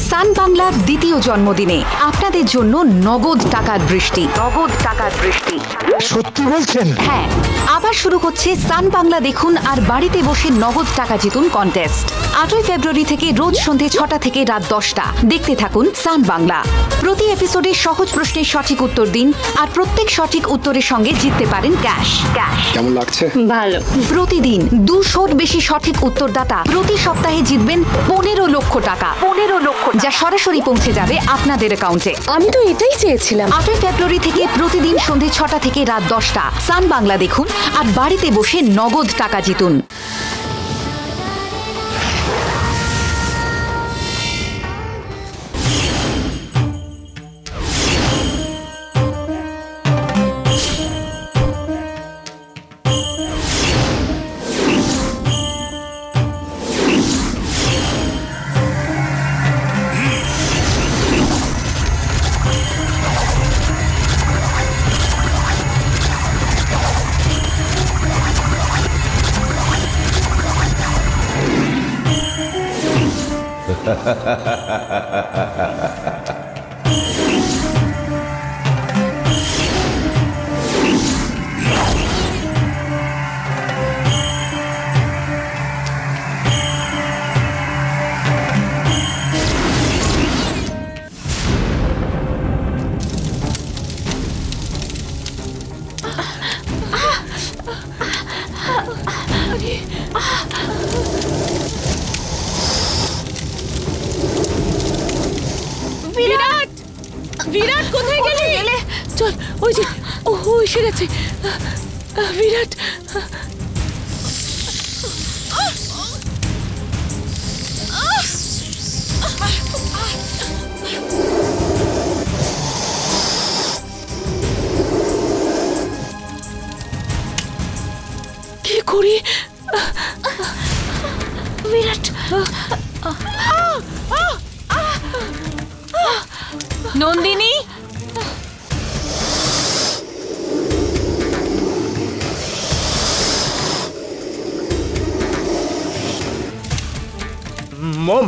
সান বাংলার দ্বিতীয় জন্মদিনে আপনাদের জন্য নগদ টাকার বৃষ্টি। সত্যি বলছেন? হ্যাঁ, আবার শুরু হচ্ছে সান বাংলা দেখুন আর বাড়িতে বসে নগদ টাকা জিতুন কন্টেস্ট। 8ই ফেব্রুয়ারি থেকে রোজ সন্ধে 6টা থেকে রাত 10টা দেখতে থাকুন সান বাংলা। প্রতি এপিসোডে সহজ প্রশ্নের সঠিক উত্তর দিন আর প্রত্যেক সঠিক উত্তরের সঙ্গে জিততে পারেন ক্যাশ। কেমন লাগছে? ভালো। প্রতিদিন 200-র বেশি সঠিক উত্তরদাতা প্রতি সপ্তাহে জিতবেন 15 লক্ষ টাকা, যা সরাসরি পৌঁছে যাবে আপনাদের অ্যাকাউন্টে। আমি তো এটাই চেয়েছিলাম। 8ই ফেব্রুয়ারি থেকে প্রতিদিন সন্ধে 6টা থেকে রাত 10টা সান বাংলা দেখুন আর বাড়িতে বসে নগদ টাকা জিতুন। বিরাট কোথায় গেলে? চল, ওই যে ও এসে গেছে। বিরাট, কি করি? বিরাট, নন্দিনী, মম,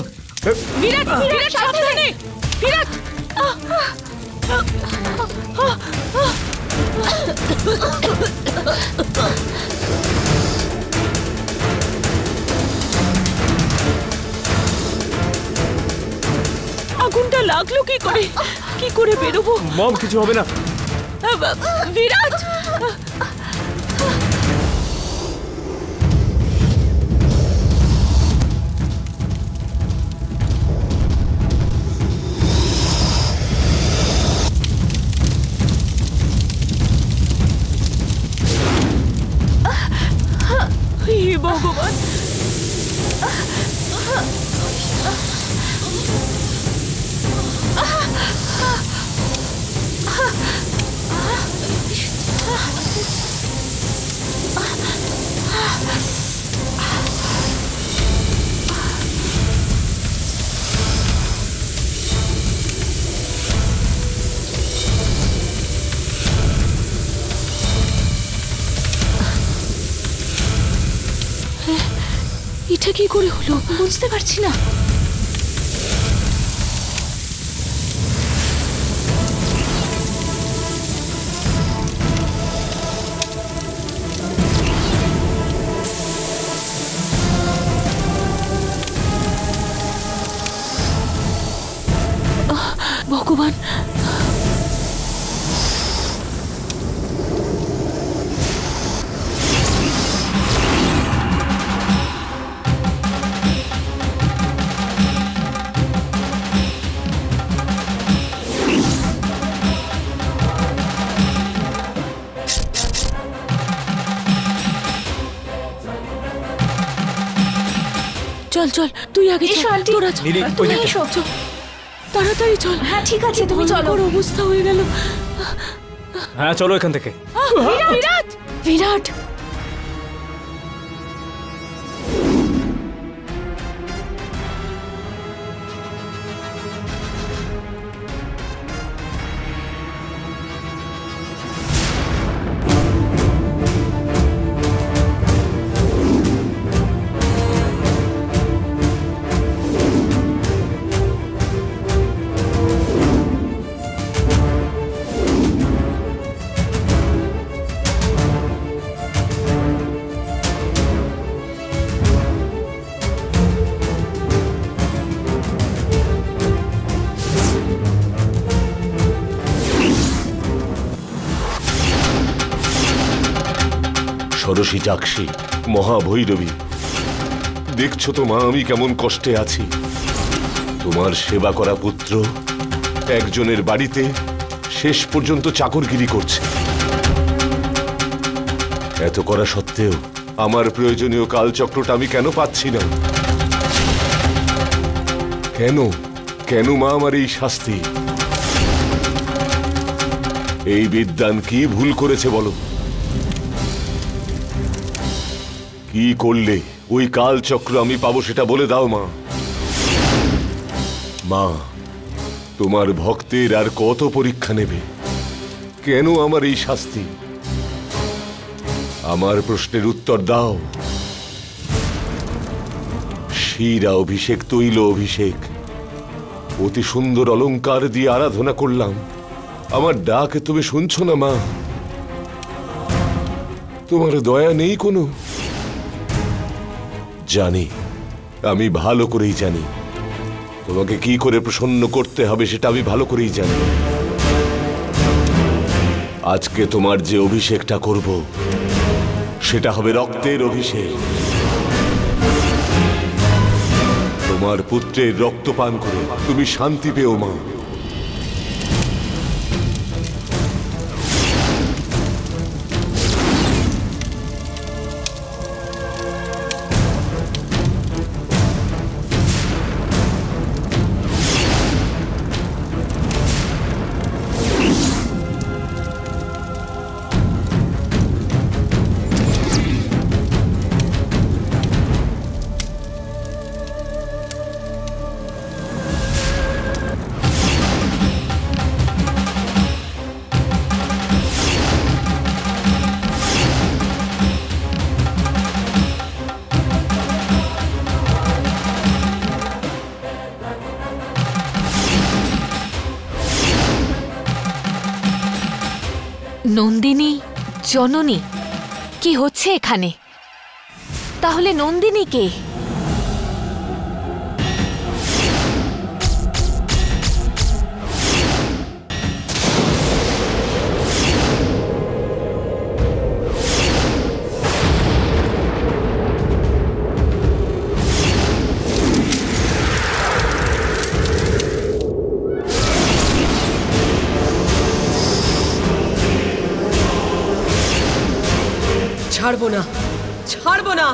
বিরাট, বিরাট সাবধানে, বিরাট। আগুনটা লাগলো কি করে? কি করে বেরোবো? মম, কিছু হবে না। বিরাট, হে ভগবান, এটা কি করে হলো? বুঝতে পারছি না। ভগবান, চল চল, তুই আগে এসো চল। আন্টি, তোরা তুমি এসো। চল, তাড়াতাড়ি চল। হ্যাঁ ঠিক আছে, তুমি চলো। ওর অবস্থা হয়ে গেল। হ্যাঁ, চলো এখান থেকে। বিরাট, বিরাট, ষোড়শী যাক্ষী, মহাভৈরবী, দেখছো তো মা আমি কেমন কষ্টে আছি। তোমার সেবা করা পুত্র একজনের বাড়িতে শেষ পর্যন্ত চাকরগিরি করছে। এত করা সত্ত্বেও আমার প্রয়োজনীয় কালচক্রটা আমি কেন পাচ্ছি না? কেন কেন মা আমার এই শাস্তি? এই বিদ্বান কি ভুল করেছে বলো? কি করলে ওই কালচক্র আমি পাবো সেটা বলে দাও মা। মা, তোমার ভক্তের আর কত পরীক্ষা নেবে? কেন আমার এই শাস্তি? আমার প্রশ্নের উত্তর দাও। শিরা অভিষেক, তৈল অভিষেক, অতি সুন্দর অলংকার দিয়ে আরাধনা করলাম। আমার ডাক তুমি শুনছো না মা? তোমার দয়া নেই কোনো? জানি, আমি ভালো করেই জানি তোমাকে কি করে প্রসন্ন করতে হবে, সেটা আমি ভালো করেই জানি। আজকে তোমার যে অভিষেকটা করব সেটা হবে রক্তের অভিষেক। তোমার পুত্রের রক্ত পান করে তুমি শান্তি পেও মা। নন্দিনী, জননী, কি হচ্ছে এখানে? তাহলে নন্দিনী কে? ছাড়বো না, ছাড়বো না,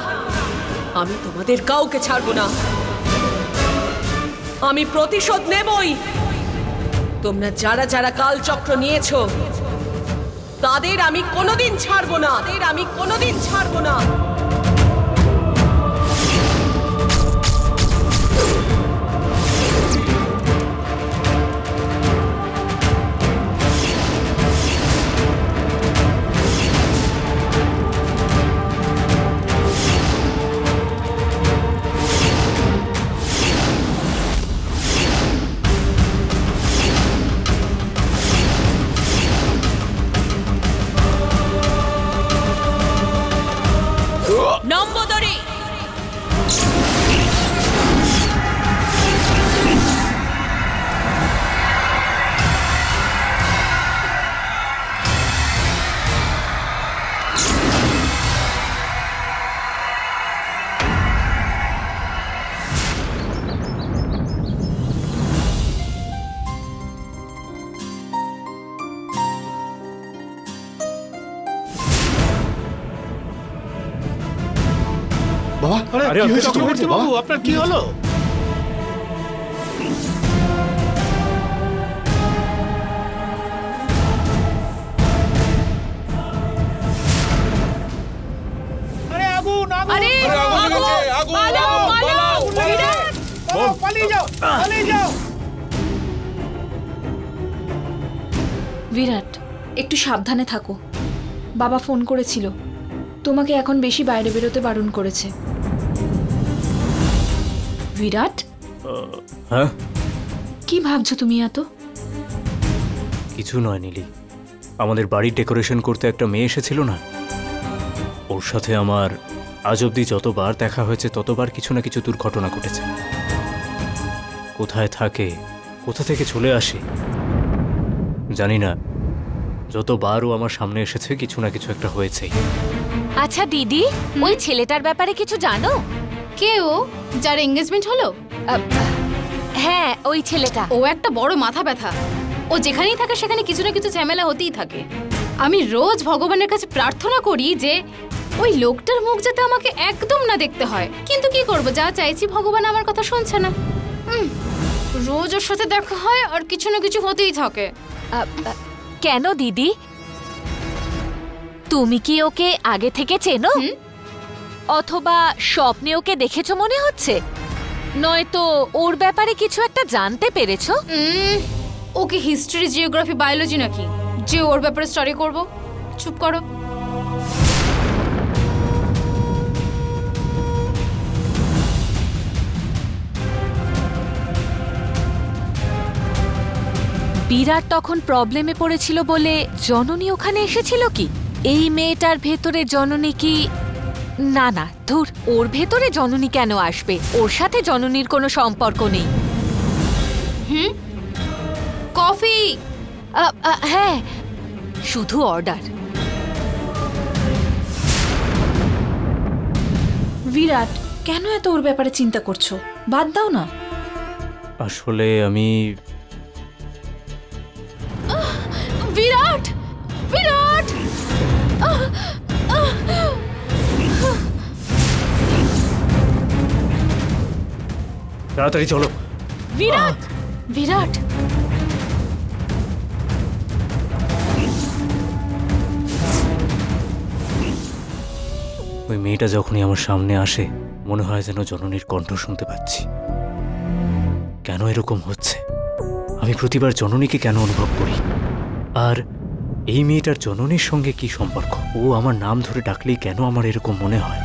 আমি তোমাদের কাউকে ছাড়বো না। আমি প্রতিশোধ নেবই। তোমরা যারা যারা কালচক্র নিয়েছো তাদের আমি কোনোদিন ছাড়বো না, তাদের আমি কোনোদিন ছাড়বো না। নম্বদরি, বাবা, আরে, কি হয়েছে চক্রবর্তী বাবু? আপনার কি হলো? আরে আগুন, আগুন! আরে আগুন! পালাও, পালাও, বিরাট! পালিয়ে যাও, পালিয়ে যাও! বিরাট, একটু সাবধানে থাকো। বাবা ফোন করেছিল, তোমাকে এখন বেশি বাইরে বেরোতে বারণ করেছে। বিরাট, হ্যাঁ, কি ভাবছো তুমি এত? কিছু নয় নীলি। আমাদের বাড়ি ডেকোরেশন করতে একটা মেয়ে এসেছিল না, ওর সাথে আমার আজ অবধি যতবার দেখা হয়েছে ততবার কিছু না কিছু দুর্ঘটনা ঘটেছে। কোথায় থাকে, কোথা থেকে চলে আসে জানি না, যতবার ও আমার সামনে এসেছে কিছু না কিছু একটা হয়েছেই। আচ্ছা দিদি, ওই ছেলেটার ব্যাপারে কিছু জানো? কে ও, যার এঙ্গেজমেন্ট হলো? হ্যাঁ, ওই ছেলেটা। ও একটা বড় মাথা ব্যথা। ও যেখানেই থাকে সেখানে কিছু না কিছু ঝামেলা হতেই থাকে। আমি রোজ ভগবানের কাছে প্রার্থনা করি যে ওই লোকটার মুখ যাতে আমাকে একদম না দেখতে হয়, কিন্তু কি করব, যা চাইছি ভগবান আমার কথা শুনছে না। রোজ ওর সাথে দেখা হয় আর কিছু না কিছু হতেই থাকে। কেন দিদি, তুমি কি ওকে আগে থেকে চেনো? অথবা স্বপ্নে ওকে দেখেছো মনে হচ্ছে? নয়তো ওর ব্যাপারে কিছু একটা জানতে পেরেছো? ওকে হিস্ট্রি, জিওগ্রাফি, বায়োলজি নাকি যে ওর ব্যাপারে স্টাডি করব? চুপ করো। বিরাট তখন প্রবলেমে পড়েছিল বলে জননী ওখানে এসেছিল কি? এই মেয়েটার ভেতরে জননী কি? না না, ধুর, ওর ভেতরে জননী কেন আসবে? ওর সাথে জননীর কোনো সম্পর্ক নেই। কফি? হ্যাঁ, শুধু অর্ডার। বিরাট, কেন এত ওর ব্যাপারে চিন্তা করছো? বাদ দাও না। আসলে আমি বিরাট, বিরাট! তাড়াতাড়ি চলো। বিরাট, বিরাট! ওই মেয়েটা যখনই আমার সামনে আসে মনে হয় যেন জননীর কণ্ঠ শুনতে পাচ্ছি। কেন এরকম হচ্ছে? আমি প্রতিবার জননীকে কেন অনুভব করি? আর এই মেয়েটার জননীর সঙ্গে কি সম্পর্ক? ও আমার নাম ধরে ডাকলেই কেন আমার এরকম মনে হয়?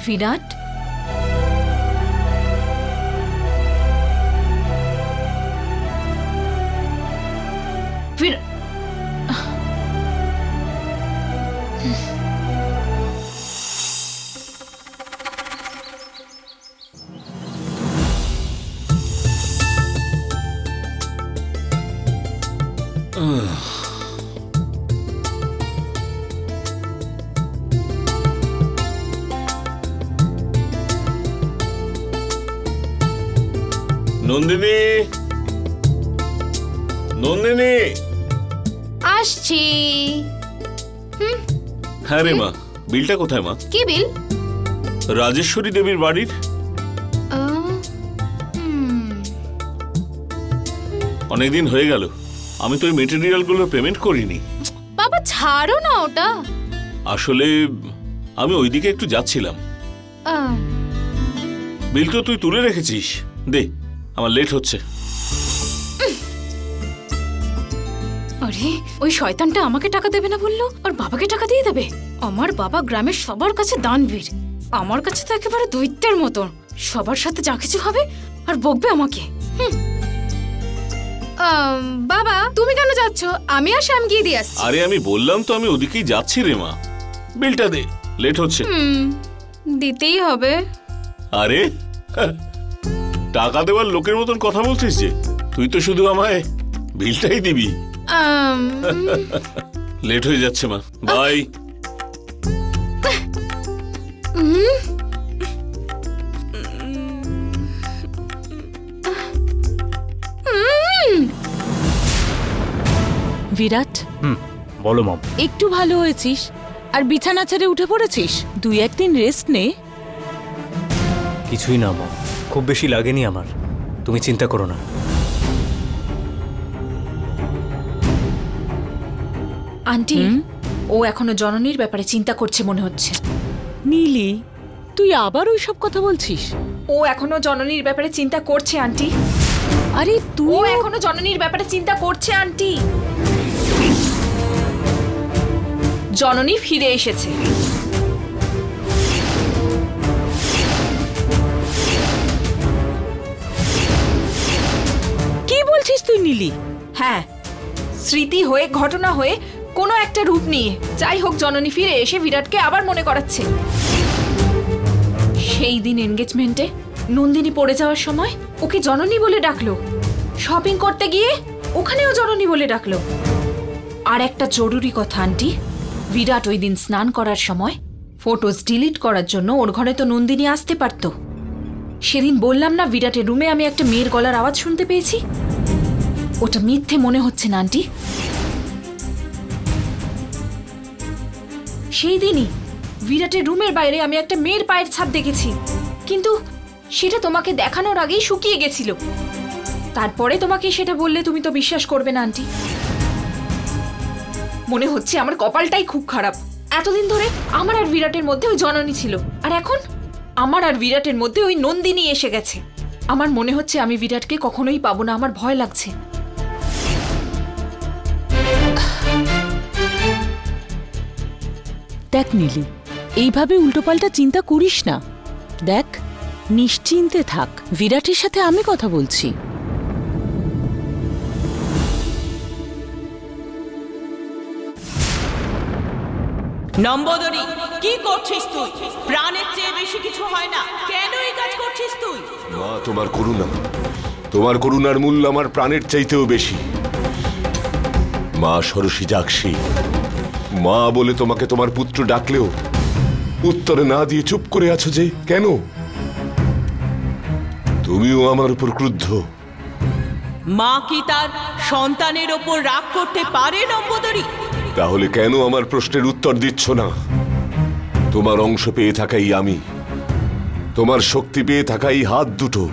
বিরাট, নন্দিনী, নন্দিনী! আসছি। হ্যাঁ রে মা, বিলটা কোথায় মা? কি বিল? রাজেশ্বরী দেবীর বাড়ির। অনেকদিন হয়ে গেল, আমি তো ওই মেটেরিয়ালগুলোর পেমেন্ট করিনি। বাবা ছাড়ো না ওটা। আসলে আমি ওইদিকে একটু যাচ্ছিলাম। বিল তো তুই তুলে রেখেছিস, দে, আমার লেট হচ্ছে। আরে ওই শয়তানটা আমাকে টাকা দেবে না বললো, আর বাবাকে টাকা দিয়ে দেবে? আমার বাবা গ্রামের সবার কাছে দানবীর, আমার কাছে তো একেবারে দৈত্যের মতন। সবার সাথে যা কিছু হবে আর বকবে আমাকে। বাবা তুমি কেন যাচ্ছ? আমি আর শ্যাম গিয়ে দিয়ে আসছি। আরে আমি বললাম তো আমি ওদিকেই যাচ্ছি রে মা, বিলটা দে, লেট হচ্ছে। দিতেই হবে। আরে টাকা দেওয়ার লোকের মতন কথা বলছিস যে? তুই তো শুধু আমায় বিলটাই দিবি। লেট হয়ে যাচ্ছে মা, বাই। বিরাট, বলো মম। একটু ভালো হয়েছিস আর বিছানা ছেড়ে উঠে পড়েছিস? 2-1 দিন রেস্ট নে। কিছুই না মম, খুব বেশি লাগেনি আমার, তুমি চিন্তা করো না। আন্টি, ও এখনো জননীর ব্যাপারে চিন্তা করছে মনে হচ্ছে। নীলি, তুই আবার ওই সব কথা বলছিস? ও এখনো জননীর ব্যাপারে চিন্তা করছে আন্টি। আরে তুই ও এখনো জননীর ব্যাপারে চিন্তা করছে আন্টি। জননী ফিরে এসেছে। কি বলছিস তুই নীলি? হ্যাঁ, স্মৃতি হয়ে, ঘটনা হয়ে, কোনো একটা রূপ নিয়ে, যাই হোক জননী ফিরে এসে বিরাটকে আবার মনে করাচ্ছে। সেই দিন এনগেজমেন্টে নন্দিনী পড়ে যাওয়ার সময় ওকে জননী বলে ডাকলো। শপিং করতে গিয়ে ওখানেও জননী বলে ডাকলো। আর একটা জরুরি কথা আন্টি, বিরাট ওই দিন স্নান করার সময় ফটোস ডিলিট করার জন্য ওর ঘরে তো নন্দিনী আসতে পারতো। সেদিন বললাম না বিরাটের রুমে আমি একটা মেয়ের গলার আওয়াজ শুনতে পেয়েছি। ওটা মিথ্যে মনে হচ্ছে না আন্টি? সেই দিনই বিরাটের রুমের বাইরে আমি একটা মেয়ের পায়ের ছাপ দেখেছি, কিন্তু সেটা তোমাকে দেখানোর আগেই শুকিয়ে গেছিল। তারপরে তোমাকে সেটা বললে তুমি তো বিশ্বাস করবে না আন্টি। মনে হচ্ছে আমার কপালটাই খুব খারাপ। এতদিন ধরে আমার আর বিরাটের মধ্যে ওই জননী ছিল, আর এখন আমার আর বিরাটের মধ্যে ওই নন্দিনী এসে গেছে। আমার মনে হচ্ছে আমি বিরাটকে কখনোই পাবো না, আমার ভয় লাগছে। দেখ নীলি, এইভাবে উল্টোপাল্টা চিন্তা করিস না। দেখ, নিশ্চিন্তে থাক, বিরাটের সাথে আমি কথা বলছি। নম্বদরি, কি করছিস তুই? প্রাণের চেয়ে বেশি কিছু হয় না, কেন এই কাজ করছিস তুই? মা, তোমার করুণার মূল্য আমার প্রাণের চাইতেও বেশি। মা ষোড়শী যাক্ষী, মা বলে তোমাকে তোমার পুত্র ডাকলেও উত্তরে না দিয়ে চুপ করে আছো যে কেন? তুমিও আমার উপর ক্রুদ্ধ। মা কি তার সন্তানের ওপর রাগ করতে পারে নম্বদরি? তাহলে কেন আমার প্রশ্নের উত্তর দিচ্ছ না? তোমার অংশ পেয়ে থাকাই আমি, তোমার শক্তি পেয়ে থাকাই হাত দুটো,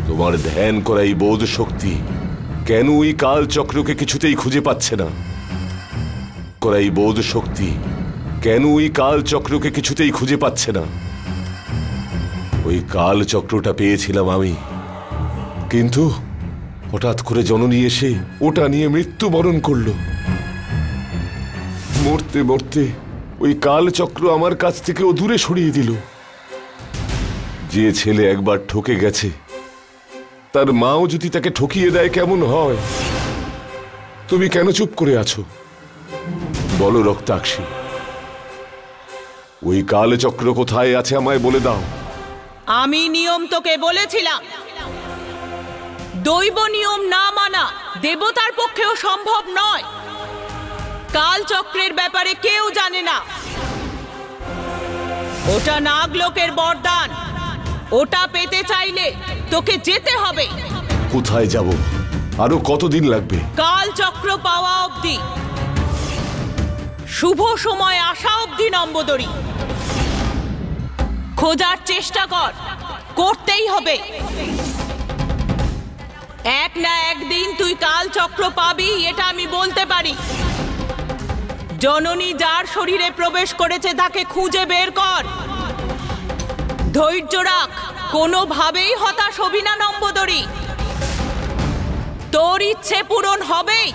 তোমার ধ্যান করাই বোধ শক্তি কেন ওই কাল চক্রকে কিছুতেই খুঁজে পাচ্ছে না? করাই বোধ শক্তি কেন ওই কাল চক্রকে কিছুতেই খুঁজে পাচ্ছে না? ওই কাল চক্রটা পেয়েছিলাম আমি, কিন্তু হঠাৎ করে জননী এসে ওটা নিয়ে মৃত্যুবরণ করলো। মরতে মরতে ওই কাল চক্র আমার কাছ থেকেও দূরে সরিয়ে দিল। যে ছেলে একবার ঠকে গেছে, তার মাও যদি তাকে ঠকিয়ে দেয় কেমন হয়? তুমি কেন চুপ করে আছো? বলো রক্তাক্ষী, ওই কাল চক্র কোথায় আছে আমায় বলে দাও। আমি নিয়ম তোকে বলেছিলাম, দৈব নিয়ম না মানা দেবতার পক্ষেও সম্ভব নয়। কাল চক্রের ব্যাপারে কেউ জানে না। ওটা নাগলোকের বরদান, ওটা পেতে চাইলে তোকে যেতে হবে। কোথায় যাব? আরো কতদিন লাগবে? কাল চক্র পাওয়া অবধি, শুভ সময় আসা অবধি নম্বদরি। খোঁজার চেষ্টা কর, করতেই হবে। এক না একদিন তুই কাল চক্র পাবি, এটা আমি বলতে পারি। জননী যার শরীরে প্রবেশ করেছে তাকে খুঁজে বের কর। ধৈর্য রাখ, কোনোভাবেই হতাশ হবি না নম্বদরি। তোর ইচ্ছে পূরণ হবেই।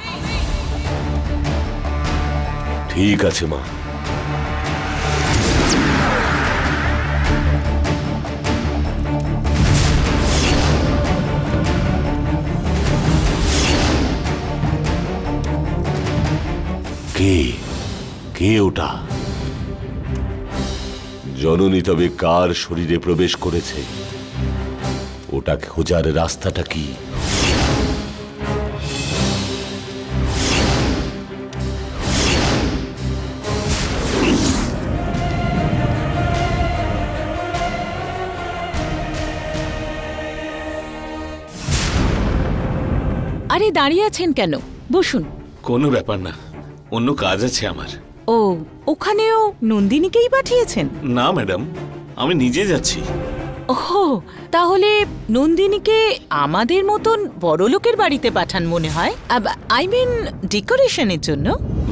ঠিক আছে মা। কে ওটা? জননী তবে কার শরীরে প্রবেশ করেছে? ওটা খোঁজার রাস্তাটা কি? আরে দাঁড়িয়ে আছেন কেন? বসুন। কোনো ব্যাপার না, অন্য কাজ আছে আমার। ও, ওখানেও নন্দিনীকেই পাঠিয়েছেন? না ম্যাডাম, আমি নিজে যাচ্ছি। ওহো, তাহলে নন্দিনীকে আমাদের মতন বড়লোকের বাড়িতে পাঠান মনে হয়। আই মিন ডেকোরেশনের জন্য।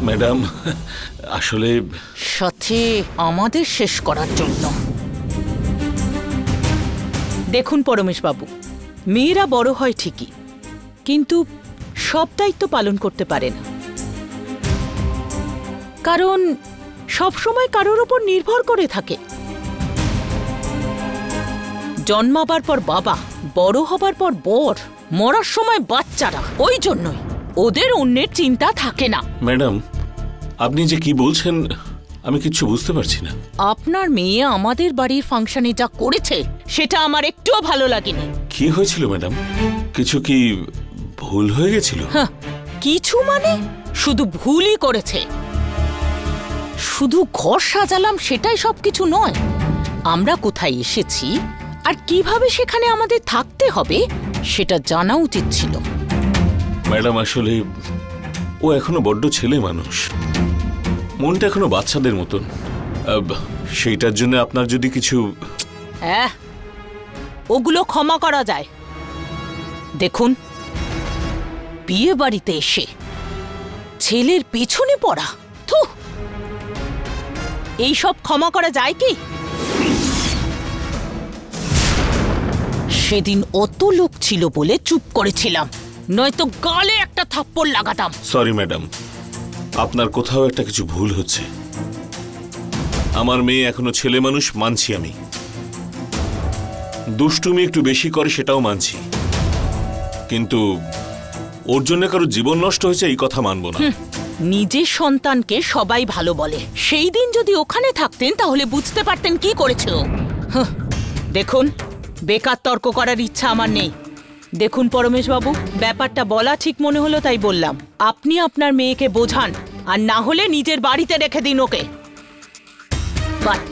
ম্যাডাম আসলে সাথে আমাদের শেষ করার জন্য। দেখুন পরমেশ বাবু, মেয়েরা বড় হয় ঠিকই, কিন্তু সব দায়িত্ব পালন করতে পারে না। কারণ সবসময় কারোর উপর নির্ভর করে থাকে। জন্মাবার পর বাবা, বড় হবার পর বর, মরার সময় বাচ্চারা। ওই জন্যই ওদের অন্যের চিন্তা থাকে না। ম্যাডাম, আপনি যে কি বলছেন আমি কিছু বুঝতে পারছি না। আপনার মেয়ে আমাদের বাড়ির ফাংশনে যা করেছে সেটা আমার একটুও ভালো লাগেনি। কি হয়েছিল ম্যাডাম? কিছু কি ভুল হয়ে গেছিল? কিছু মানে শুধু ভুলই করেছে। শুধু ঘর সাজালাম সেটাই সবকিছু নয়। আমরা কোথায় এসেছি আর কিভাবে সেখানে আমাদের থাকতে হবে সেটা জানা উচিত ছিল। ম্যাডাম আসলে ও এখনো বড্ড ছেলে মানুষ, মনটা এখনো বাচ্চাদের মতন। সেইটার জন্য আপনার যদি কিছু ওগুলো ক্ষমা করা যায়। দেখুন, বিয়ে বাড়িতে এসে ছেলের পেছনে পড়া, থু, এইসব ক্ষমা করা যায় কি? সেদিন অত লোক ছিল বলে চুপ করেছিলাম, নয়তো গালে একটা থাপ্পড় লাগাতাম। সরি ম্যাডাম, আপনার কোথাও একটা কিছু ভুল হচ্ছে। আমার মেয়ে এখনো ছেলে মানুষ, মানছি আমি। দুষ্টুমি একটু বেশি করে সেটাও মানছি, কিন্তু ওর জন্য কারো জীবন নষ্ট হয়েছে এই কথা মানবো না। নিজের সন্তানকে সবাই ভালো বলে, সেই দিন যদি ওখানে থাকতেন তাহলে বুঝতে পারতেন কি করেছে ও। দেখুন, বেকার তর্ক করার ইচ্ছা আমার নেই। দেখুন পরমেশ বাবু, ব্যাপারটা বলা ঠিক মনে হলো তাই বললাম। আপনি আপনার মেয়েকে বোঝান, আর না হলে নিজের বাড়িতে রেখে দিন ওকে। বাট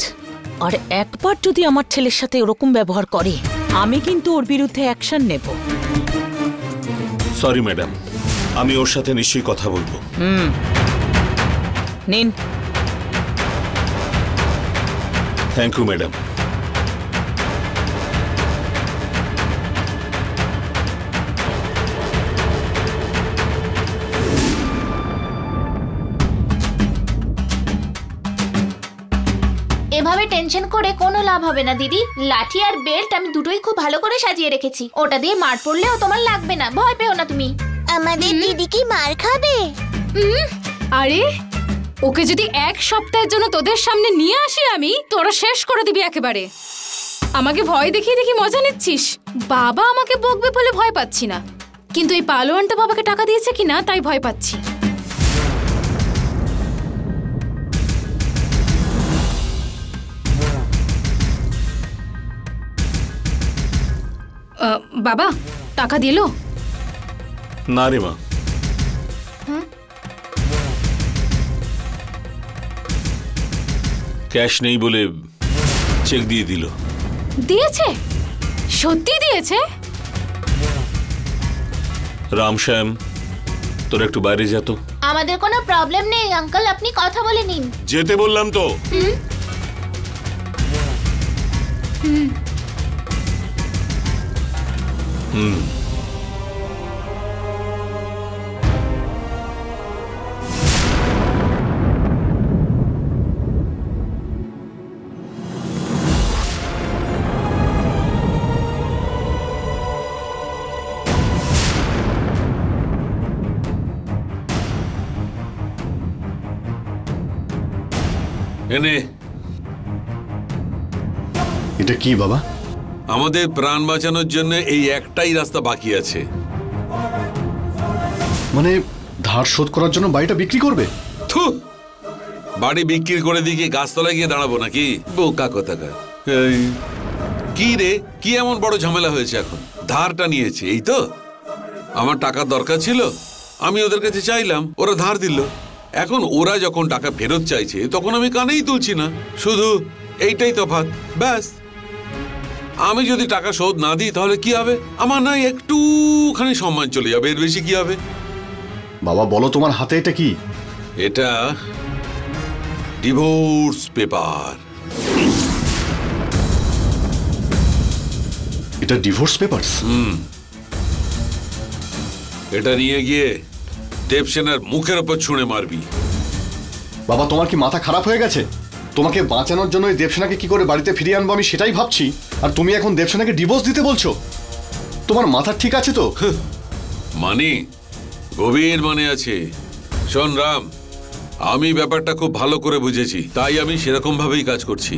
আর একবার যদি আমার ছেলের সাথে ওরকম ব্যবহার করে, আমি কিন্তু ওর বিরুদ্ধে অ্যাকশন নেব। সরি ম্যাডাম, আমি ওর সাথে নিশ্চয়ই কথা বলবো। নিন। Thank you madam. এভাবে টেনশন করে কোনো লাভ হবে না দিদি। লাঠি আর বেল্ট আমি দুটোই খুব ভালো করে সাজিয়ে রেখেছি, ওটা দিয়ে মার পড়লেও তোমার লাগবে না, ভয় পেও না তুমি। আমাদের দিদি কি মার খাবে? আরে ওকে যদি এক সপ্তাহের জন্য তোদের সামনে নিয়ে আসি আমি, তোরা শেষ করে দিবি একেবারে। আমাকে ভয় দেখিয়ে দেখি মজা নিচ্ছিস। বাবা আমাকে বকবে বলে ভয় পাচ্ছি না, কিন্তু এই পালোয়ানটা বাবাকে টাকা দিয়েছে কিনা তাই ভয় পাচ্ছি। বাবা টাকা দিল? না রে মা, ক্যাশ নেই বলে চেক দিয়ে দিল। দিয়েছে? সত্যি দিয়েছে? রামশ্যাম, তোর একটু বাইরে যা তো। আমাদের কোনো প্রবলেম নেই আঙ্কেল, আপনি কথা বলে নিন। যেতে বললাম তো। এনে এটা কি বাবা? আমাদের প্রাণ বাঁচানোর জন্য এই একটাই রাস্তা বাকি আছে। মানে ধার শোধ করার জন্য বাড়িটা বিক্রি করবে? বাড়ি বিক্রি করে দিয়ে গাছতলায় গিয়ে দাঁড়াবো নাকি? বোকা কোথাকার। কি রে, কি এমন বড় ঝামেলা হয়েছে? এখন ধারটা নিয়েছে, এই তো। আমার টাকার দরকার ছিল, আমি ওদের কাছে চাইলাম, ওরা ধার দিল। এখন ওরা যখন টাকা ফেরত চাইছে তখন আমি কানেই তুলছি না, শুধু এইটাই তফাৎ, ব্যাস। আমি যদি টাকা শোধ না দিই তাহলে কি হবে? আমার না একটুখানি সম্মান চলে যাবে, এর বেশি কি হবে? বাবা বলো, তোমার হাতে এটা কি? এটা ডিভোর্স পেপার। এটা ডিভোর্স পেপারস? এটা নিয়ে গিয়ে দেবসেনার মুখের উপর ছুঁড়ে মারবি। বাবা তোমার কি মাথা খারাপ হয়ে গেছে? তোমাকে বাঁচানোর জন্য এই দেবসেনাকে কি করে বাড়িতে ফিরিয়ে আনবো আমি সেটাই ভাবছি, আর তুমি এখন দেবসেনাকে ডিভোর্স দিতে বলছো? তোমার মাথা ঠিক আছে তো? মানে গভীর মানে আছে। শোন রাম, আমি ব্যাপারটা খুব ভালো করে বুঝেছি, তাই আমি সেরকম ভাবেই কাজ করছি।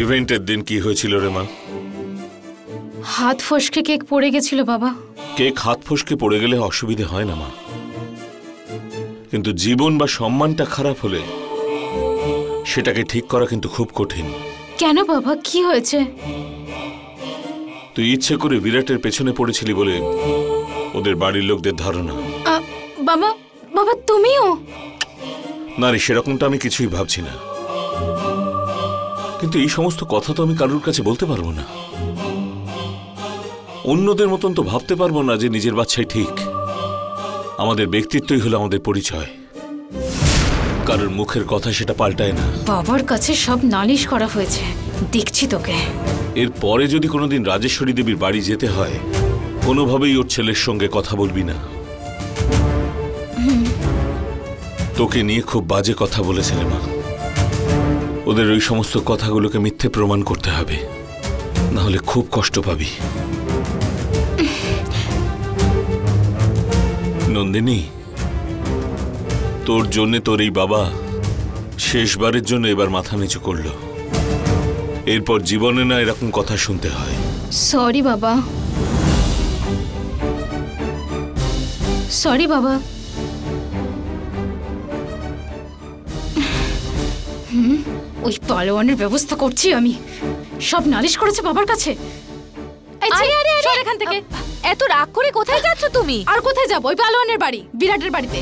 ইভেন্টের দিন কি হয়েছিল রে মা? হাত ফসকে কেক পড়ে গেছিল বাবা। কেক হাত ফসকে পড়ে গেলে অসুবিধে হয় না মা। কিন্তু জীবন বা সম্মানটা খারাপ হলে সেটাকে ঠিক করা কিন্তু খুব কঠিন। কেন বাবা, কি হয়েছে? তুই ইচ্ছে করে বিরাটের পেছনে পড়েছিলি বলে ওদের বাড়ির লোকদের ধারণা। বাবা, বাবা তুমিও? না রে, সেরকমটা আমি কিছুই ভাবছি না, কিন্তু এই সমস্ত কথা তো আমি কারোর কাছে বলতে পারবো না। অন্যদের মতন তো ভাবতে পারবো না যে নিজের বাচ্চাই ঠিক। আমাদের ব্যক্তিত্বই হলো আমাদের পরিচয়, কারোর মুখের কথা সেটা পাল্টায় না। বাবার কাছে সব নালিশ করা হয়েছে, দেখছি তোকে। এরপরে যদি কোনোদিন রাজেশ্বরী দেবীর বাড়ি যেতে হয়, কোনোভাবেই ওর ছেলের সঙ্গে কথা বলবি না। তোকে নিয়ে খুব বাজে কথা বলেছিলে মা। ওদের ওই সমস্ত কথাগুলোকে মিথ্যে প্রমাণ করতে হবে, না হলে খুব কষ্ট পাবি। নন্দিনী, তোর জন্য তোর এই বাবা শেষবারের জন্য এবার মাথা নিচু করলো। এরপর জীবনে না এরকম কথা শুনতে হয়। সরি বাবা, সরি বাবা। ওই পালোয়ানের ব্যবস্থা করছি আমি। সব নালিশ করেছে বাবার কাছে। এখান থেকে এত রাগ করে কোথায় যাচ্ছ তুমি? আর কোথায় যাবো? ওই পালোয়ানের বাড়ি, বিরাটের বাড়িতে।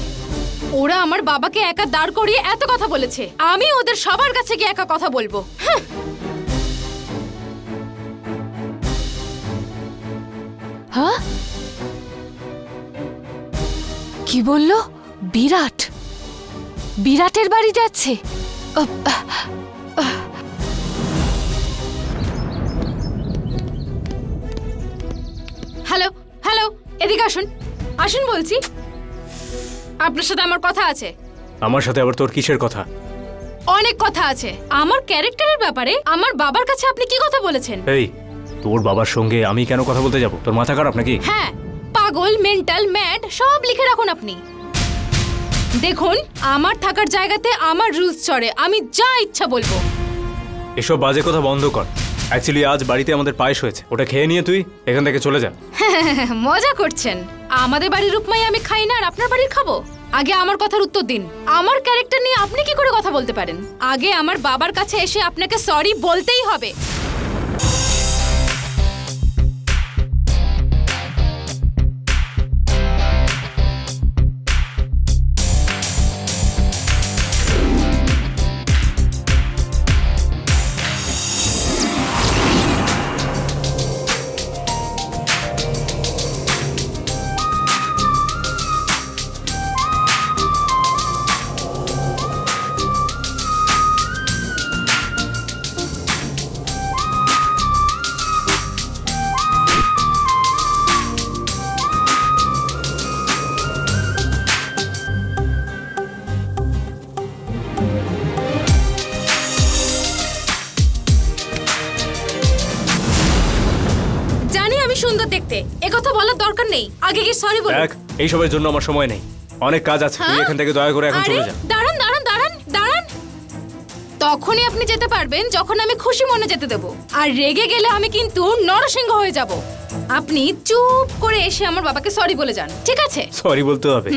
ওরা আমার বাবাকে একা দাঁড় করিয়ে এত কথা বলেছে, আমি ওদের সবার কাছে গিয়ে একা কথা বলবো। হ্যাঁ, কি বললো? বিরাট বিরাটের বাড়ি যাচ্ছে? হ্যালো হ্যালো, এদিকে আসুন, আসুন বলছি। আপনার সাথে আমার কথা আছে। আমার সাথে আবার তোর কিসের কথা? অনেক কথা আছে। আমার ক্যারেক্টারের ব্যাপারে আমার বাবার কাছে আপনি কি কথা বলেছেন? এই, তোর বাবার সঙ্গে আমি কেন কথা বলতে যাব? তোর মাথা খারাপ নাকি? হ্যাঁ, পাগল, মেন্টাল, ম্যাড সব লিখে রাখুন আপনি। দেখুন, আমার থাকার জায়গাতে আমার রুলস চলে, আমি যা ইচ্ছা বলবো। এসব বাজে কথা বন্ধ কর। অ্যাকচুয়ালি আজ বাড়িতে আমাদের পায়েস হয়েছে, ওটা খেয়ে নিয়ে তুই এখান থেকে চলে যা। মজা করছেন? আমাদের বাড়ির রূপমাই আমি খাই না আর আপনার বাড়ির খাবো? আগে আমার কথার উত্তর দিন। আমার ক্যারেক্টার নিয়ে আপনি কি করে কথা বলতে পারেন? আগে আমার বাবার কাছে এসে আপনাকে সরি বলতেই হবে। সুন্দর দেখতে, একথা বলার দরকার নেই। আগে কি সরি বলুন। দেখ, এই সবের জন্য আমার সময় নেই, অনেক কাজ আছে। তুই এখান থেকে দয়া করে এখন চলে যা। দাঁড়ান দাঁড়ান দাঁড়ান দাঁড়ান, তখনই আপনি যেতে পারবেন যখন আমি খুশি মনে যেতে দেব। আর রেগে গেলে আমি কিন্তু নরসিংহ হয়ে যাব। আপনি চুপ করে এসে আমার বাবাকে সরি বলে যান, ঠিক আছে? সরি বলতে হবে?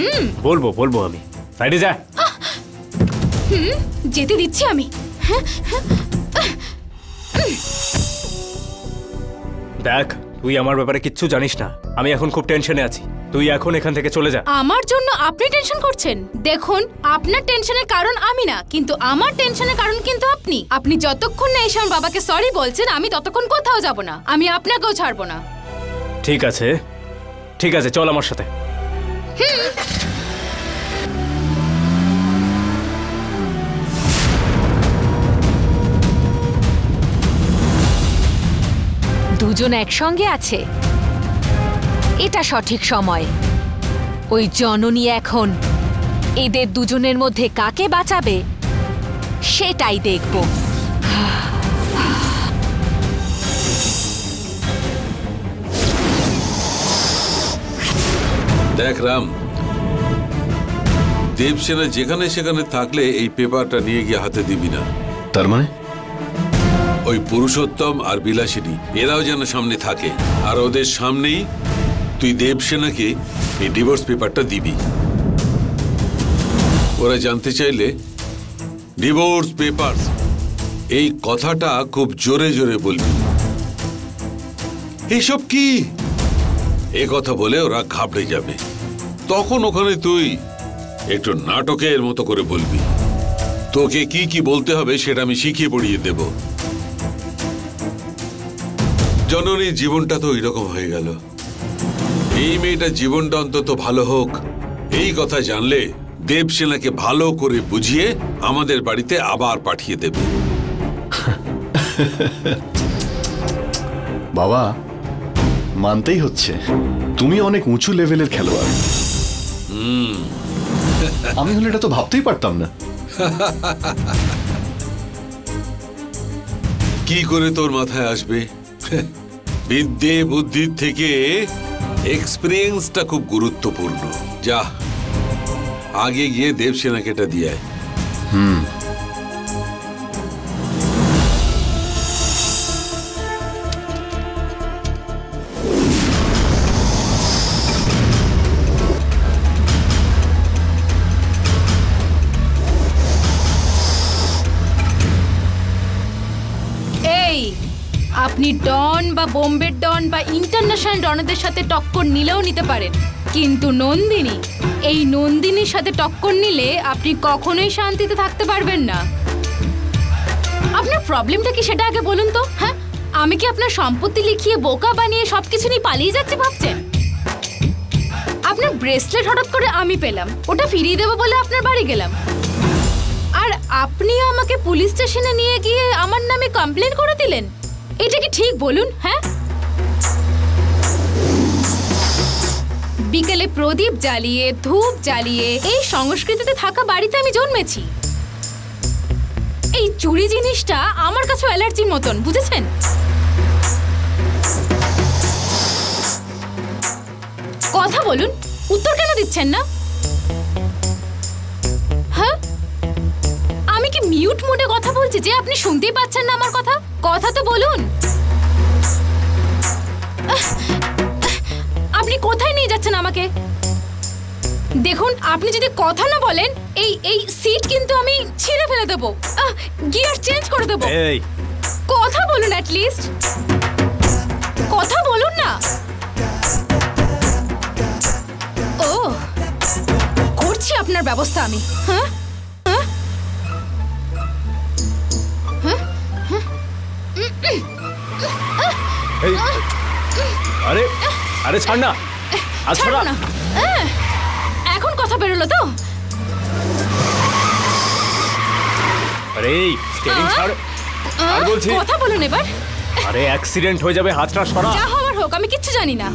বলবো বলবো আমি। সাইডে যা। যেতে দিচ্ছি আমি। দেখ, তুই আমার ব্যাপারে কিচ্ছু জানিস না। আমি এখন খুব টেনশনে আছি, তুই এখন এখান থেকে চলে যা। আমার জন্য আপনি টেনশন করছেন? দেখুন, আপনার টেনশনের কারণ আমি না, কিন্তু আমার টেনশনের কারণ কিন্তু আপনি। আপনি যতক্ষণ না এসে আমার বাবাকে সরি বলছেন, আমি ততক্ষণ কোথাও যাব না। আমি আপনাকেও ছাড়বো না। ঠিক আছে ঠিক আছে, চল আমার সাথে। দুজন একসঙ্গে আছে, এটা সঠিক সময়। ওই জননী এখন এদের দুজনের মধ্যে কাকে বাঁচাবে সেটাই দেখব। দেখ রাম, দেবসেনা যেখানে সেখানে থাকলে এই পেপারটা নিয়ে গিয়ে হাতে দিবি না। তার মানে ওই পুরুষোত্তম আর বিলাসিনী এরাও যেন সামনে থাকে, আর ওদের সামনেই তুই দেবসেনাকে এই ডিভোর্স পেপারটা দিবি। ওরা জানতে চাইলে ডিভোর্স পেপারস এই কথাটা খুব জোরে জোরে বলবি। এইসব কি এ কথা বলে ওরা ঘাবড়ে যাবে। তখন ওখানে তুই একটু নাটকের মতো করে বলবি। তোকে কি কি বলতে হবে সেটা আমি শিখিয়ে পড়িয়ে দেব। জননীর জীবনটা তো এরকম হয়ে গেল। এই মেয়েটার জীবনটা অন্তত ভালো হোক এই কথা জানলে দেবসেনাকে ভালো করে বুঝিয়ে আমাদের বাড়িতে আবার পাঠিয়ে দেবে। বাবা, মানতেই হচ্ছে তুমি অনেক উঁচু লেভেলের খেলোয়াড়। আমি হলে এটা তো ভাবতেই পারতাম না। কি করে তোর মাথায় আসবে? বিদ্যে বুদ্ধির থেকে এক্সপিরিয়েন্সটা খুব গুরুত্বপূর্ণ। যা আগে গিয়ে দেবসেনাকে এটা দিয়ে আয়। আপনি ডন বা বোম্বের ডন বা ইন্টারন্যাশনাল ডনদের সাথে টক্কর নিলেও নিতে পারেন, কিন্তু নন্দিনী, এই নন্দিনীর সাথে টক্কর নিলে আপনি কখনোই শান্তিতে থাকতে পারবেন না। আপনার প্রবলেমটা কি সেটা আগে বলুন তো। হ্যাঁ, আমি কি আপনার সম্পত্তি লিখিয়ে বোকা বানিয়ে সবকিছু নিয়ে পালিয়ে যাচ্ছি ভাবছেন? আপনার ব্রেসলেট হঠাৎ করে আমি পেলাম, ওটা ফিরিয়ে দেবো বলে আপনার বাড়ি গেলাম, আর আপনি আমাকে পুলিশ স্টেশনে নিয়ে গিয়ে আমার নামে কমপ্লেন করে দিলেন। এটা কি ঠিক বলুন? হ্যাঁ, বিকেলে প্রদীপ জ্বালিয়ে ধূপ জ্বালিয়ে এই সংস্কৃতিতে থাকা বাড়িতে আমি জন্মেছি। এই চুরি জিনিসটা আমার কাছে অ্যালার্জির মতন, বুঝেছেন? কথা বলুন, উত্তর কেন দিচ্ছেন না? হ্যাঁ, আমি কি মিউট মোডে কথা বলছি যে আপনি শুনতেই পাচ্ছেন না আমার কথা? কথা তো বলুন। আপনি কোথায় নিয়ে যাচ্ছেন আমাকে? দেখুন, আপনি যদি কথা না বলেন এই সিট কিন্তু আমি ছিঁড়ে ফেলে দেবো, গিয়ার চেঞ্জ করে দেবো। কথা বলুন, অ্যাট লিস্ট কথা বলুন না। ও, করছি আপনার ব্যবস্থা আমি। হ্যাঁ, আরে আরে ছাড় না, ছাড়ো না। এখন কথা বেরোলো তো? আরে স্টিয়ারিং ছাড়, আর বলছি কথা বলুন এবার। আরে অ্যাক্সিডেন্ট হয়ে যাবে, হাতটা সরা। যা হওয়ার হোক, আমি কিচ্ছু জানি না।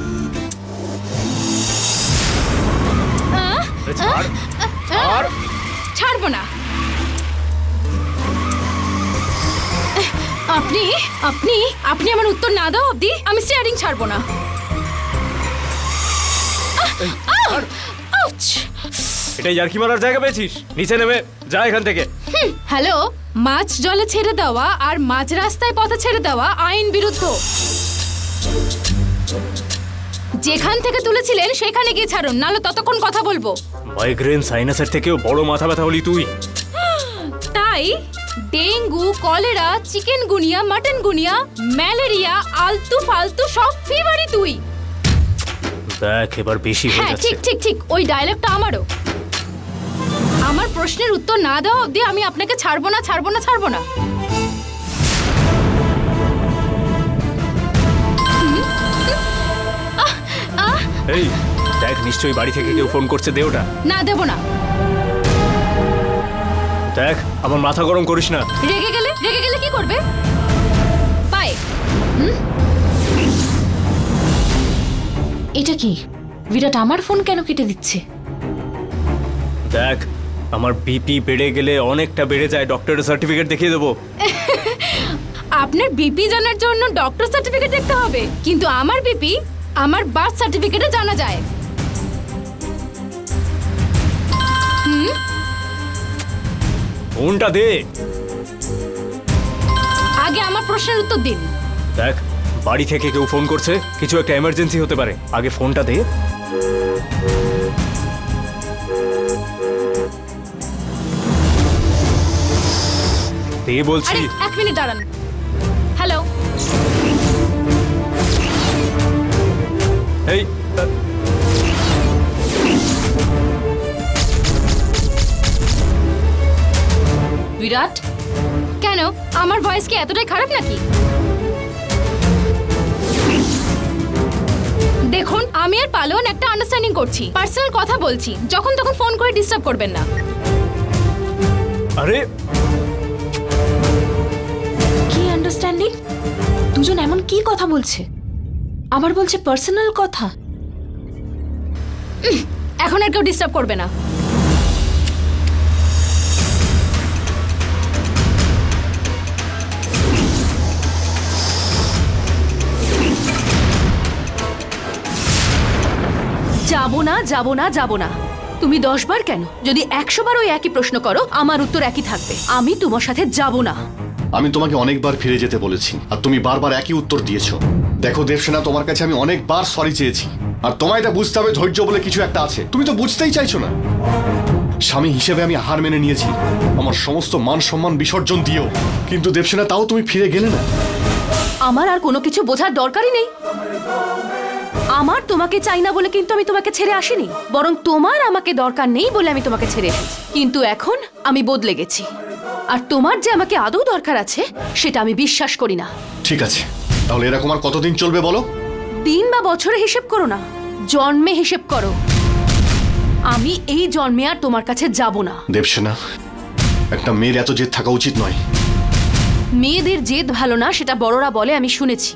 ছাড়, ছাড়। ছাড়বো না। আপনি আপনি আপনি আমার উত্তর না দাও অবধি আমি স্টিয়ারিং ছাড়বো না। এটা ইয়ার্কি মারার জায়গা পেয়েছিস? নিচে নেমে যা এখান থেকে। হ্যালো, মাছ জলে ছেড়ে দেওয়া আর মাঝ রাস্তায় পথে ছেড়ে দেওয়া আইন বিরুদ্ধ। যেখান থেকে তুলেছিলেন সেখানে গিয়ে ছাড়ুন, নাহলে ততক্ষণ কথা বলবো। মাইগ্রেন সাইনাসের থেকেও বড় মাথা ব্যথা হলি তুই। তাই ডেঙ্গু, কলেরা, চিকেনগুনিয়া, মাটনগুনিয়া, ম্যালেরিয়া, আলতু ফালতু সব ফিভারই তুই। দেখ এবার বেশি হয়ে যাচ্ছে। হ্যাঁ, ঠিক ঠিক ঠিক, ওই ডায়লগটা আমারও। আমার প্রশ্নের উত্তর না দেওয়া অবধি আমি আপনাকে ছাড়বো না, ছাড়বো না, ছাড়বো না। এই দেখ, নিশ্চয়ই বাড়ি থেকে কেউ ফোন করছে, দে ওটা। না, দেব না। দেখ, আমার মাথা গরম করিস না। রেগে গেলে কি করবে? বাই। এটা কি? বিরাট আমার ফোন কেন কেটে দিচ্ছে? দেখ, আমার বিপি বেড়ে গেলে অনেকটা বেড়ে যায়, ডক্টরের সার্টিফিকেট দেখিয়ে দেবো। আপনার বিপি জানার জন্য ডক্টর সার্টিফিকেট দেখতে হবে, কিন্তু আমার বিপি আমার বার্থ সার্টিফিকেটে জানা যায়। ফোনটা দে। আগে আমার প্রশ্নের উত্তর দিন। দেখ, বাড়ি থেকে কেউ ফোন করছে, কিছু একটা এমার্জেন্সি হতে পারে, আগে ফোনটা দে। দে বলছি। আরে এক মিনিট দাঁড়ান। হ্যালো, এই বিরাট, কেন আমার ভয়েস কি এতটাই খারাপ নাকি? দেখুন, আমি আর পালোন একটা আন্ডারস্ট্যান্ডিং করছি, পার্সোনাল কথা বলছি, যখন তখন ফোন করে ডিস্টার্ব করবেন না। আরে কি আন্ডারস্ট্যান্ডিং? দুজন এমন কি কথা বলছে? আবার বলছে পার্সোনাল কথা। এখন আর কেউ ডিস্টার্ব করবে না। যাবো না, যাবো না, যাবো না। তুমি 10 বার কেন, যদি 100 বার ওই একই প্রশ্ন করো, আমার উত্তর একই থাকবে। আমি তোমার সাথে যাবো না। আমি তোমাকে অনেকবার ফিরে যেতে বলেছি আর তুমি বারবার একই উত্তর দিয়েছো। দেখো দেবসেনা, তোমার কাছে আমি অনেকবার সরি চেয়েছি, আর তোমায় এটা বুঝতে হবে ধৈর্য বলে কিছু একটা আছে। তুমি তো বুঝতেই চাইছো না। স্বামী হিসেবে আমি হার মেনে নিয়েছি, আমার সমস্ত মান সম্মান বিসর্জন দিয়েও, কিন্তু দেবসেনা তাও তুমি ফিরে গেলে না। আমার আর কোনো কিছু বোঝার দরকারই নেই। আমার তোমাকে চাই না বলে কিন্তু আমি তোমাকে ছেড়ে আসিনি, বরং তোমার আমাকে দরকার নেই বলে আমি তোমাকে ছেড়ে এসেছি। কিন্তু এখন আমি বদলে গেছি, আর তোমার যে আমাকে আদৌ দরকার আছে সেটা আমি বিশ্বাস করি না। ঠিক আছে, তাহলে এরকম আর কতদিন চলবে বলো? দিন বা বছরে হিসেব করো না, জন্মে হিসেব করো। আমি এই জন্মে আর তোমার কাছে যাব না। দেবসেনা, একটা মেয়ের এত জেদ থাকা উচিত নয়। মেয়েদের জেদ ভালো না সেটা বড়রা বলে আমি শুনেছি,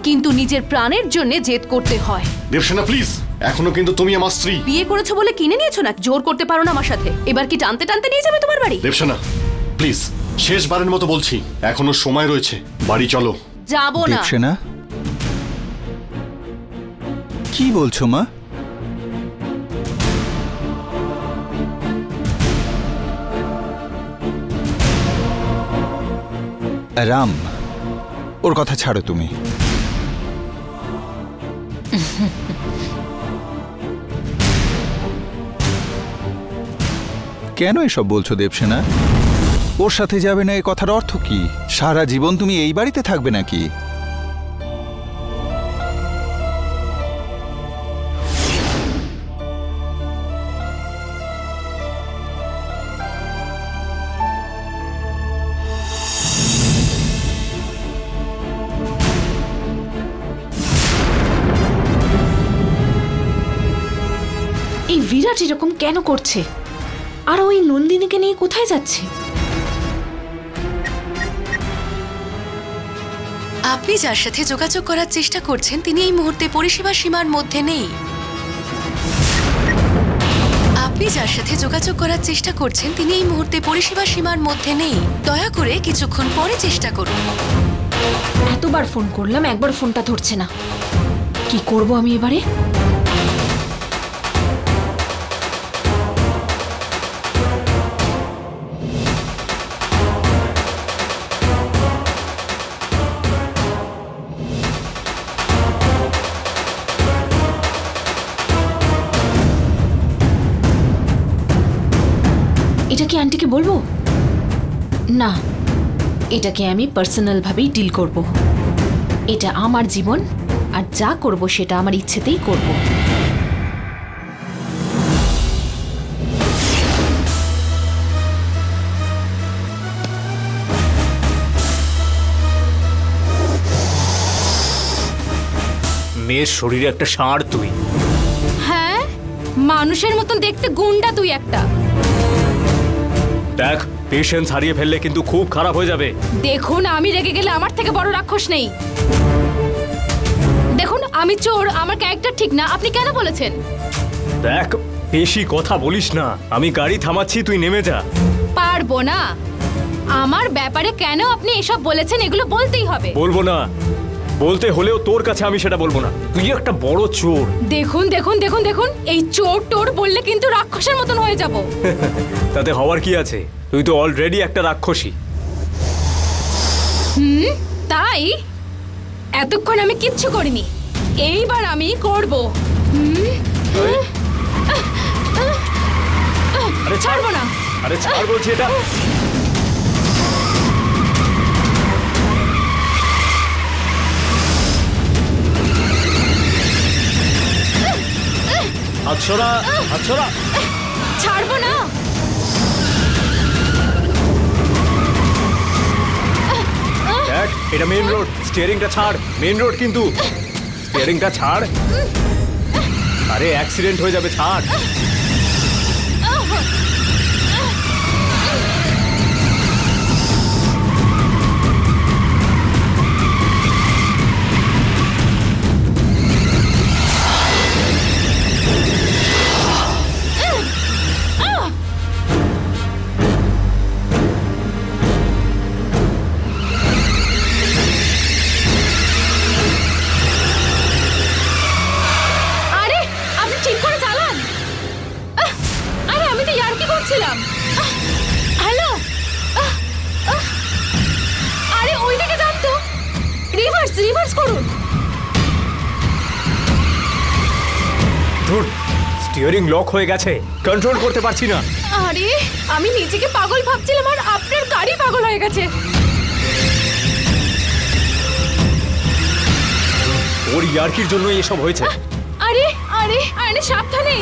কিন্তু নিজের প্রাণের জন্য জেদ করতে হয়। দেবসেনা প্লিজ, এখনো কিন্তু তুমি আমার স্ত্রী। বিয়ে করেছো বলে কিনে নিয়েছো না, জোর করতে পারো না আমার সাথে। এবার কি টানতে টানতে নিয়ে যাবে তোমার বাড়ি? দেবসেনা প্লিজ, শেষবারের মতো বলছি, এখনো সময় রয়েছে, বাড়ি চলো। যাবো না। দেবসেনা, কি বলছো মা? রাম, ওর কথা ছাড়ো তুমি। কেন এসব বলছো দেবসেনা? ওর সাথে যাবে না, এ কথার অর্থ কি? সারা জীবন তুমি এই বাড়িতে থাকবে নাকি? এই বিরাট এরকম কেন করছে? আর ওই নন্দিনীকে নিয়ে কোথায় যাচ্ছে? আপনি যার সাথে যোগাযোগ করার চেষ্টা করছেন তিনি এই মুহূর্তে পরিষেবা সীমার মধ্যে নেই। আপনি যার সাথে যোগাযোগ করার চেষ্টা করছেন তিনি এই মুহূর্তে পরিষেবা সীমার মধ্যে নেই। দয়া করে কিছুক্ষণ পরে চেষ্টা করুন। এতবার ফোন করলাম, একবার ফোনটা ধরছে না। কি করব আমি এবারে? এটা কি আন্টিকে বলবো? না, এটাকে আমি পার্সোনাল ভাবেই ডিল করব। এটা আমার জীবন, আর যা করব সেটা আমার ইচ্ছেতেই করব। মেয়ের শরীরে একটা ষাঁড় তুই। হ্যাঁ, মানুষের মতন দেখতে গুন্ডা তুই একটা। দেখ, পেশেন্স হারিয়ে ফেললে কিন্তু খুব খারাপ হয়ে যাবে। দেখুন, আমি রেগে গেলে আমার থেকে বড় রাক্ষস নেই। দেখুন, আমি চোর, আমার ক্যারেক্টার ঠিক না, আপনি কেন বলেছেন? দেখ, বেশি কথা বলিস না। আমি গাড়ি থামাচ্ছি, তুই নেমে যা। পারবো না। আমার ব্যাপারে কেন আপনি এসব বলেছেন এগুলো বলতেই হবে। বলবো না, বলতে হলেও তোর কাছে আমি সেটা বলবো না। তুই একটা বড় চোর। দেখুন দেখুন দেখুন দেখুন, এই চোর টোর বললে কিন্তু রাক্ষসের মতন হয়ে যাব। তাতে হওয়ার কি আছে? তুই তো অলরেডি একটা রাক্ষসী। তাই? এতক্ষণ আমি কিচ্ছু করিনি, এইবার আমি করব। আরে ছাড়বো না। আরে ছাড় বলছি। এটা হাতছড়া হাতছড়া। ছাড়বো না। দেখ এটা মেইন রোড, স্টিয়ারিংটা ছাড়। মেইন রোড কিন্তু, স্টিয়ারিংটা ছাড়। আরে অ্যাক্সিডেন্ট হয়ে যাবে, ছাড়। হ্যালো, আরে ওই দিকে যান তো, রিভার্স রিভার্স করুন। ধুর, স্টিয়ারিং লক হয়ে গেছে, কন্ট্রোল করতে পারছি না। আরে আমি নিজেকে পাগল ভাবছিলাম আর আপনার গাড়ি পাগল হয়ে গেছে। ওর ইয়ার্কির জন্য এসব হয়েছে। আরে আরে আরে সাবধানে।